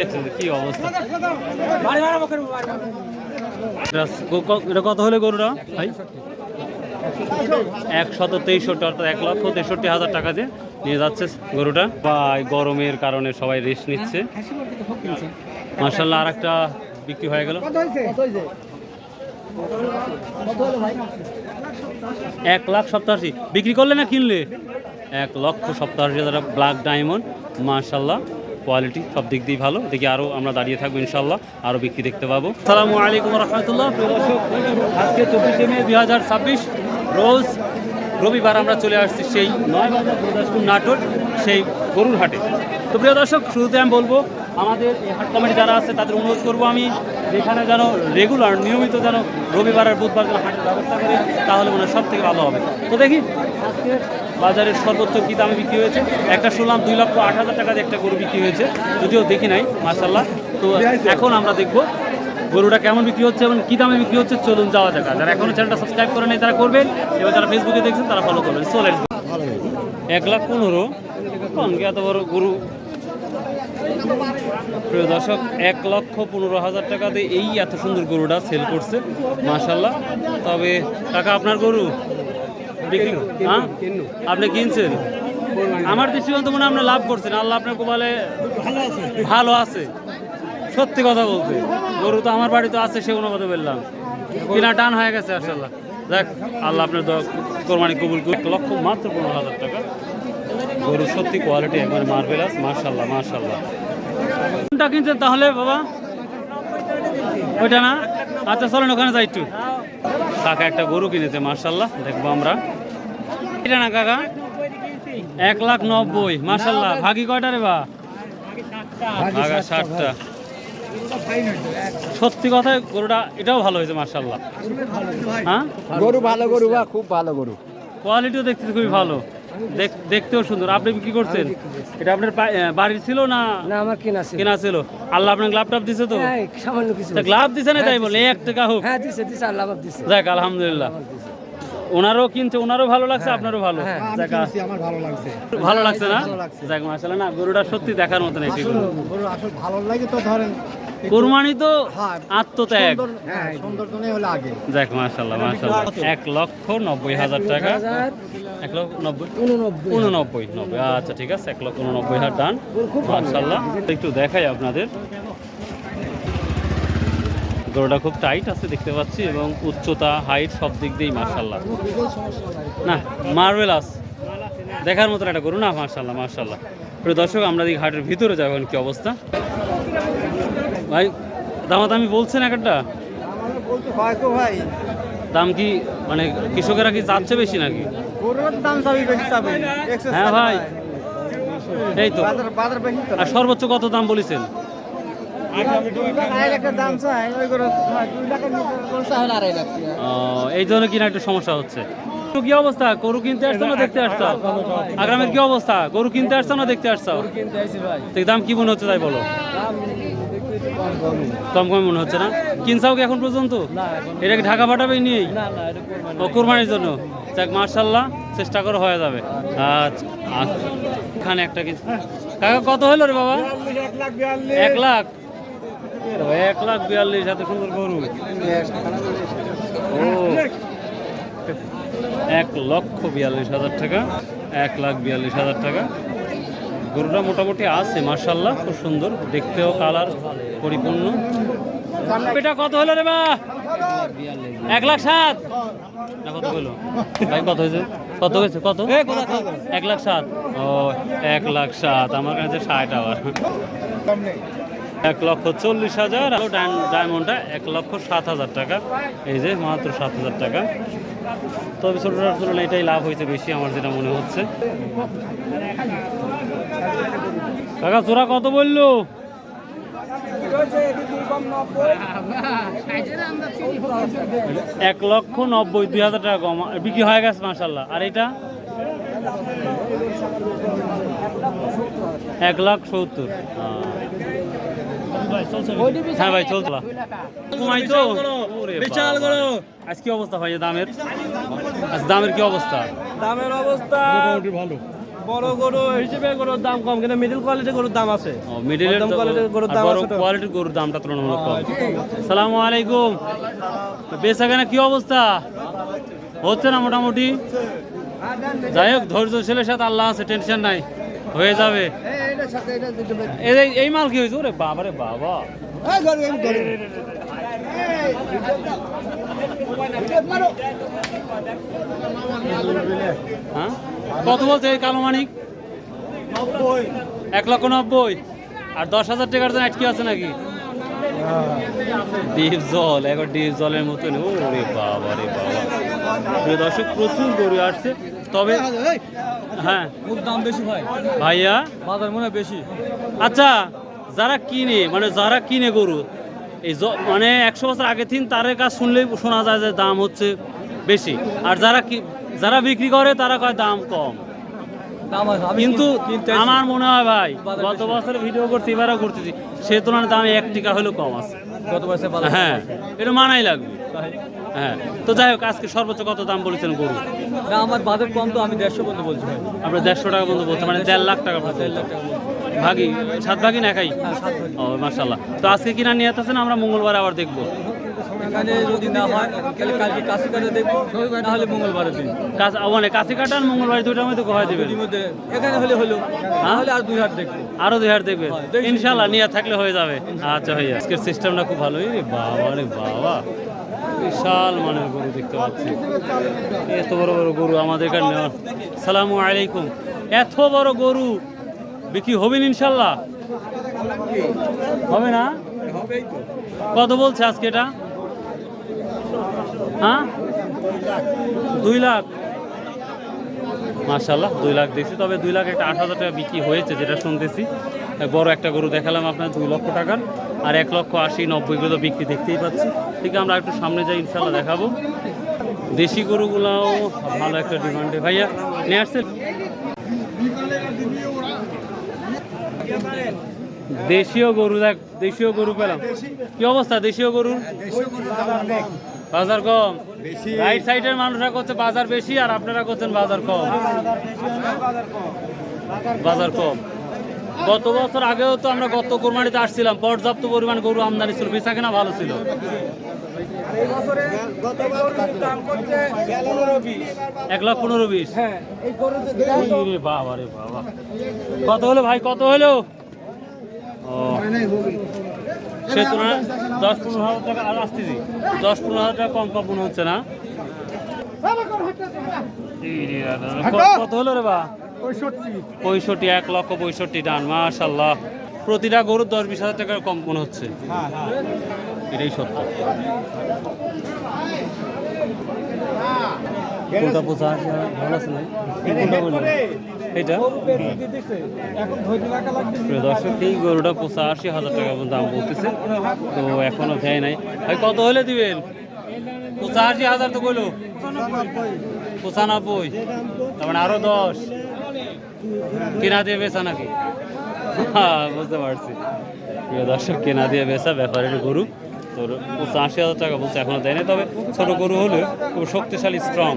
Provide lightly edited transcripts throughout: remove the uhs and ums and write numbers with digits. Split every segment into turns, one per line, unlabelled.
দেখছেন কি অবস্থা। এটা কত হলে গরুটা ভাই? 163, অর্থাৎ 1,63,000 টাকা দিয়ে নিয়ে যাচ্ছে গরুটা। বা গরমের কারণে সবাই রেস্ট নিচ্ছে। মাশাআল্লাহ, আর একটা বিক্রি হয়ে গেল। 1,87,000 বিক্রি করলে না কিনলে? 1,87,000 ব্ল্যাক ডায়মন্ড। মাশাআল্লাহ, কোয়ালিটি সব দিক দিয়ে ভালো। দেখি আরও আমরা দাঁড়িয়ে থাকবো, ইনশাল্লাহ আরও বিক্রি দেখতে পাবো। আসসালামু আলাইকুম রহমতুল্লাহ। প্রিয় দর্শক, আজকে 24শে মে 2026 রোজ রবিবার আমরা চলে আসছি সেই 9 বাজার গুরুদাসপুর নাটোর সেই গরুর হাটে। তো প্রিয় দর্শক, শুরুতে আমি বলবো আমাদের এই হাট কমিটি যারা আছে তাদের অনুরোধ করবো আমি যেখানে যেন রেগুলার নিয়মিত যেন রবিবার আর বুধবার যেন হাটের ব্যবস্থা করে, তাহলে মনে হয় সব থেকে ভালো হবে। তো দেখি আজকে বাজারের সর্বোচ্চ কী দামে বিক্রি হয়েছে। একটা শুনলাম 2,08,000 টাকা দিয়ে একটা গরু বিক্রি হয়েছে, যদিও দেখি নাই মাশাআল্লাহ। তো এখন আমরা দেখবো গরুটা কেমন বিক্রি হচ্ছে এবং কী দামে বিক্রি হচ্ছে। চলুন যাওয়া যাক। যারা এখনও চ্যানেলটা সাবস্ক্রাইব করে নেই তারা করবেন, এবং যারা ফেসবুকে দেখছেন তারা ফলো করবেন। চলেন। 1,15,000 কম কি এত বড় গরু? প্রিয় দর্শক, 1,15,000 টাকা দিয়ে এই এত সুন্দর গরুটা সেল করছে মাশাআল্লাহ। তবে টাকা আপনার গরু বিক্রি, হ্যাঁ আপনি কিনছেন? আমার দৃষ্টিকোণ মনে হয় আপনি লাভ করছেন। আল্লাহ আপনার কোপালে ভালো আছে। সত্যি কথা বলতে গরু তো আমার বাড়িতে আছে, সে কোনো কথা বললাম কিনা টান হয়ে গেছে মাশাআল্লাহ। দেখ আল্লাহ আপনার কোরবানি কবুল করে। 1,15,000 টাকা গরু, সত্যি কোয়ালিটি একবারে মার্ভেলাস মাশাআল্লাহ মাশাআল্লাহ। কোনটা কিনছেন তাহলে বাবা? ওইটা না? আচ্ছা চলেন ওখানে যাই একটু। কাকা একটা গরু কিনেছে মাশাআল্লাহ, দেখবো আমরা। এটা না কাকা? 1,90,000 মাশাআল্লাহ। ভাগি কয়টা রে বা? ভাগা 60টা। সত্যি কথা গরুটা এটাও ভালো হয়েছে মাশাআল্লাহ। হ্যাঁ
গরু ভালো, গরু বা খুব ভালো গরু।
কোয়ালিটিও দেখতেছি খুবই ভালো, দেখতেও সুন্দর। আপনি কি করছেন? এটা আপনার বাড়ির ছিল না?
না, আমার
কেনা ছিল। আল্লাহ আপনার গ্লাভ টাপ দিছে তো?
হ্যাঁ, সামান্য কিছু।
গ্লাভ দিছে না তাই বলে 1 টাকা হোক?
হ্যাঁ দিছে, দিছে, আল্লাহ দিছে।
যাক আলহামদুলিল্লাহ। ওনারও কিনছে, ওনারও ভালো লাগছে, আপনারও ভালো। যাক
আমার ভালো লাগছে।
ভালো লাগছে না? যাক মাশাআল্লাহ। না গরুটা সত্যি দেখার মতন একটি গরু।
গরু আসলে ভালো লাগে তো, ধরেন
কুরবানি তো আত্মত্যাগ।
হ্যাঁ, সৌন্দর্যই হলো আগে।
যাক মাশাআল্লাহ মাশাআল্লাহ। 1,90,000 টাকা। 1,89,000। আচ্ছা ঠিক আছে, 1,89,000 ডান মাশাআল্লাহ। একটু দেখাই আপনাদের, গরুটা খুব টাইট আছে দেখতে পাচ্ছি, এবং উচ্চতা হাইট সব দিক দিয়েই মাশাআল্লাহ। না মার্ভেলাস, দেখার মতন একটা গরু না মাশাআল্লাহ মাশাআল্লাহ। প্রিয় দর্শক, আমরা এই হাটের ভিতরে যাবেন কি অবস্থা ভাই? দামাদামি বলছেন একটা?
ভাই
দাম কি মানে কৃষকেরা কি চাচ্ছে বেশি নাকি? হ্যাঁ ভাই, এই তো। আর সর্বোচ্চ কত দাম বলেছেন? এই জন্য কিনা একটু সমস্যা হচ্ছে। কি অবস্থা? গরু কিনতে আসছো না দেখতে আসছো? আগ্রামের কি অবস্থা? গরু কিনতে আসছো না দেখতে আসছো? দাম কি মনে হচ্ছে তাই বলো? কম কম মনে হচ্ছে না? কিনছাও কি এখন পর্যন্ত? এটা কি ঢাকা পাঠাবে নিয়েই? ও কোরবানির জন্য। যাক মাশাআল্লাহ, চেষ্টা করে হয়ে যাবে। আচ্ছা এখানে একটা কিনছি। কাকা কত হলো রে বাবা? 1 লাখ। 1,42,000 এত সুন্দর গরু। ও 1,42,000 টাকা। 1,42,000 টাকা গরুটা মোটামুটি আছে মাশাআল্লাহ, খুব সুন্দর দেখতেও, কালার পরিপূর্ণ। এটা কত হলো রে বা? 1,07,000 না কত হলো ভাই? কত হয়েছে? কত হয়েছে? কত? 1,07,000। ও 1,07,000। আমার কাছে 60 আবার। 1,40,000। ডায়মন্ডটা 1,07,000 টাকা। এই যে মাত্র 7,000 টাকা। তবে ছোটটার তুলনায় এটাই লাভ হয়েছে বেশি আমার যেটা মনে হচ্ছে। কাকা চোরা কত বললো? 1,90,000 টাকা কম বিক্রি হয়ে গেছে মাশাআল্লাহ। আর এটা 1,70,000। হ্যাঁ ভাই চলতো বিশাল গরু। আজ কি অবস্থা ভাই দামের? দামের কি অবস্থা?
দামের অবস্থা
মোটামুটি ভালো। বড় গরু হিসেবে গরুর দাম কম, কিন্তু মিডল কোয়ালিটির গরুর দাম আছে।
মিডিলের
মধ্যম কোয়ালিটির গরুর দাম
বড়
আছে তো।
কোয়ালিটির গরুর দামটা তুলনামূলক কম। সালামু আলাইকুম, বেচাকেনা কি অবস্থা? হচ্ছে না মোটামুটি? যাই হোক, ধৈর্যশীলের সাথে আল্লাহ আছে, টেনশন নাই, হয়ে যাবে। এই মাল কি হয়েছে? ওরে বাবা রে বাবা, হ্যাঁ কত বলছে এই কালো মানিক? 1,90,000। আর 10,000 টাকার জন্য আটকে আছে নাকি? ডিপ জল, একবার ডিপ জলের মতন। ওরে বাবা রে বাবা, প্রিয় দর্শক, প্রচুর গরু আসছে। তবে হ্যাঁ,
গরুর দাম বেশি ভাই,
ভাইয়া
বাজার মনে হয় বেশি।
আচ্ছা, যারা কিনে, মানে যারা কিনে গরু, এই মানে 100 বছর আগে থেকে তাদের কাছ শুনলেই শোনা যায় যে দাম হচ্ছে বেশি, আর যারা বিক্রি করে তারা কয় দাম কম।
দাম আছে, আমি
কিন্তু
কিনতে আসি।
আমার মনে হয় ভাই,
বাজার
গত
বেশি।
বছর ভিডিও করছি, এবারও করতেছি, সে তুলনায় দাম 1 টাকা হলেও কম আছে।
গত বছর বাজার
হ্যাঁ, এটা মানাই লাগবে।
তাই।
হ্যাঁ, তো যাই হোক, আজকে সর্বোচ্চ কত দাম বলেছেন গরু?
না, আমার বাজার কম তো, আমি 150 পর্যন্ত বলছি ভাই।
আমরা 150 টাকা পর্যন্ত বলছি, মানে 1.5 লাখ টাকা পর্যন্ত।
1.5 লাখ টাকা বলছি।
ভাগি 7 ভাগি না একাই?
হ্যাঁ, 7 ভাগ।
ও মাশাআল্লাহ। তো আজকে কিনা নিয়ে আসতেছেন, আমরা মঙ্গলবার আবার দেখবো।
এখানে যদি না হয় তাহলে কালকে কাছে কাছে দেখবো, না হলে মঙ্গলবারের দিন।
মানে কাছে কাটা আর মঙ্গলবার দুইটার মধ্যে কোথায় দেবেন?
দুটির মধ্যে এখানে হলে হলো, না হলে আর 2 হাট দেখবো।
আরো 2 হাট দেখবেন?
হ্যাঁ, দেখি।
ইনশাআল্লাহ, নিয়ে থাকলে হয়ে যাবে। আচ্ছা ভাইয়া, আজকের সিস্টেমটা খুব ভালো। রে বাবা রে বাবা, বিশাল মানের গরু দেখতে পাচ্ছি। এত বড় বড় গরু আমাদের এখানে নেওয়া। সালামু আলাইকুম, এত বড় গরু বিক্রি হবেন ইনশাল্লাহ? হবে না? কত বলছে আজকে এটা? হ্যাঁ, 2 লাখ। মাশাআল্লাহ, 2 লাখ দেখছি। তবে 2 লাখ একটা 8,000 টাকা বিক্রি হয়েছে, যেটা শুনতেছি। বড় একটা গরু দেখালাম আপনার 2 লক্ষ টাকার, আর 1,80,000, 90 গুলো বিক্রি দেখতেই পাচ্ছি। ঠিক, আমরা একটু সামনে যাই, ইনশাল্লাহ দেখাবো। দেশি গরুগুলাও ভালো একটা ডিমান্ডে। ভাইয়া নিয়ে আসছেন দেশীয় গরু? দেখ, দেশীয় গরু পেলাম। কি অবস্থা দেশীয় গরুর? বাজার কম। রাইট সাইডের মানুষরা করছে বাজার বেশি, আর আপনারা করছেন বাজার কম। বাজার কম। গত বছর আগেও তো আমরা গত কোরবানিতে আসছিলাম, পর্যাপ্ত পরিমাণ গরু আমদানি ছিল, বেচা কেনা ভালো ছিল। 1,15,20,000। রে বাবা রে বাবা, কত হলো ভাই, কত হলো? ও, সে তুলনায় 10-15,000 টাকা আর আসতেছি, 10-15,000 টাকা কম কম মনে হচ্ছে না? কত হলো রে বা? 65, 1,65,000 ডান। মাশাআল্লাহ, প্রতিটা গরুর 10-20,000 টাকার কম মনে হচ্ছে। এটাই সত্য। কোনটা পোষা আছে ভালো আছে না? কোনটা বলি এটা? প্রিয় দর্শক, এই গরুটা 85,000 টাকা দাম বলতেছে, তো এখনো দেয় নাই। ভাই কত হলে দিবেন? 85,000 তো বললো। 95, তার মানে আরো 10 কেনা দিয়ে বেচা নাকি? হ্যাঁ, বুঝতে পারছি। প্রিয় দর্শক, কেনা দিয়ে বেচা, ব্যাপারের গরু। তো 85,000 টাকা বলছে, এখনো দেয় নাই। তবে ছোট গরু হলে খুব শক্তিশালী, স্ট্রং।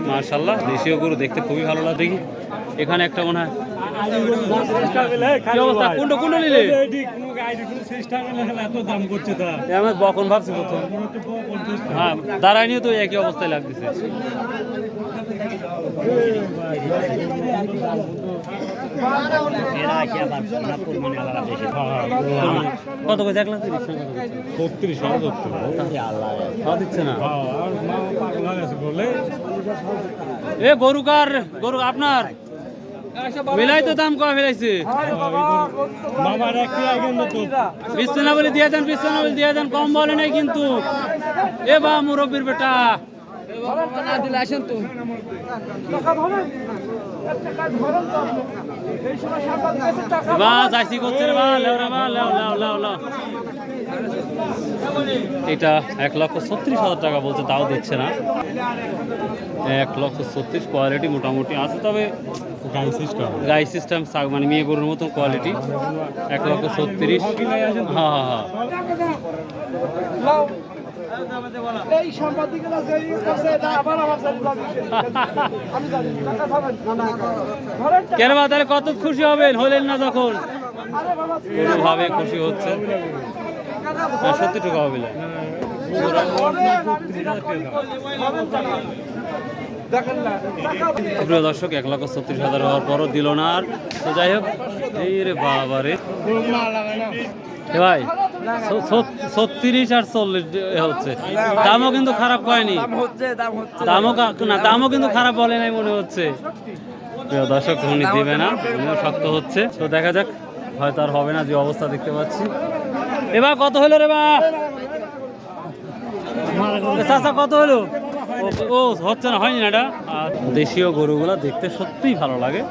মাশাআল্লাহ, দেশীয় গরু দেখতে খুবই ভালো লাগে। দেখি এখানে একটা মনে হয়। কি অবস্থা? কোনটা কোনটা নিলে? আমি বকন ভাবছি প্রথম। হ্যাঁ, দাঁড়ায় নিয়ে তো একই অবস্থায় লাগতেছে। কত করে? 1,30,000 দিচ্ছে না? এ গরু কার? গরু আপনার? বেলাই তো দাম কম ফেলাইছে। বিছনা বলে দিয়ে দেন, বিছনা বলে দিয়ে দেন, কম বলে নাই কিন্তু। এ বা মুরব্বীর বেটা, আসেন তো। বা যাইছি করছে রে বা, লেও রে বা, লেও লেও লেও লেও। এটা 1,36,000 টাকা বলছে, তাও দিচ্ছে না। 1,36,000 কোয়ালিটি মোটামুটি আছে, তবে গাই সিস্টেম মানে মেয়ে গরুর মতন কোয়ালিটি। 1,36,000। হ্যাঁ হ্যাঁ হ্যাঁ,
এই সাংবাদিকরা যে করছে এটা আবার আমার সাথে আমি জানি টাকা পাবেন ঘরের টাকা।
কেন বা তাহলে কত খুশি হবেন, হলেন না যখন
আরে বাবা
কোনোভাবে খুশি হচ্ছে না, সত্যি টাকা হবে না।
দেখেন না টাকা
প্রিয় দর্শক 1,36,000 হওয়ার পরও দিল না আর। তো যাই হোক, এই রে বাবা রে এ ভাই 36 আর 40 হচ্ছে, দামও কিন্তু খারাপ হয়নি, দামও কিন্তু খারাপ বলে নাই মনে হচ্ছে। প্রিয় দর্শক উনি দিবে না, উনিও শক্ত হচ্ছে। তো দেখা যাক, হয়তো আর হবে না যে অবস্থা দেখতে পাচ্ছি। এবার কত হলো রে বা চাচা, কত হলো? ও হচ্ছে না, হয়নি না এটা। আর দেশীয় গরুগুলো দেখতে সত্যিই ভালো লাগে।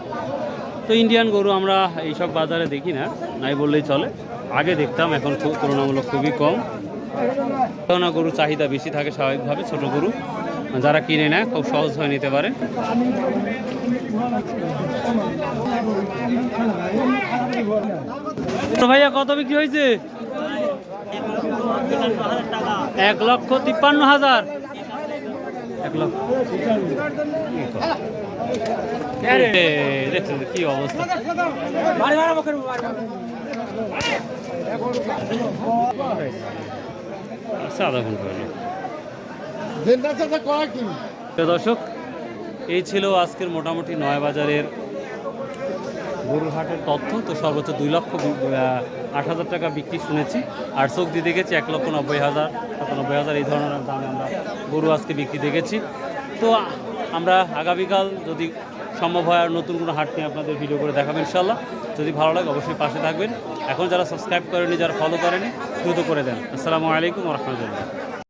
তো ইন্ডিয়ান গরু আমরা এইসব বাজারে দেখি না, নাই বললেই চলে। আগে দেখতাম, এখন তুলনামূলক খুবই কম। কারণ গরুর চাহিদা বেশি থাকে স্বাভাবিকভাবে, ছোট গরু যারা কিনে নেয় খুব সহজ হয়ে নিতে পারে। তো ভাইয়া কত বিক্রি হয়েছে? 1,53,000। 1 লক্ষ দেখছেন কি অবস্থা। আচ্ছা, আধা ঘন্টা হলো। দর্শক, এই ছিল আজকের মোটামুটি নয়া বাজারের গরুর হাটের তথ্য। তো সর্বোচ্চ 2,08,000 টাকা বিক্রি শুনেছি, আর চোখ দিয়ে দেখেছি 1,90,000, 97,000 এই ধরনের দামে আমরা গরু আজকে বিক্রি দেখেছি। তো আমরা আগামীকাল যদি সম্ভব হয় আর নতুন কোনো হাট নিয়ে আপনাদের ভিডিও করে দেখাবো ইনশাল্লাহ। যদি ভালো লাগে অবশ্যই পাশে থাকবেন। এখন যারা সাবস্ক্রাইব করেনি, যারা ফলো করেনি, দ্রুত করে দেন। আসসালামু আলাইকুম ওয়া রাহমাতুল্লাহ।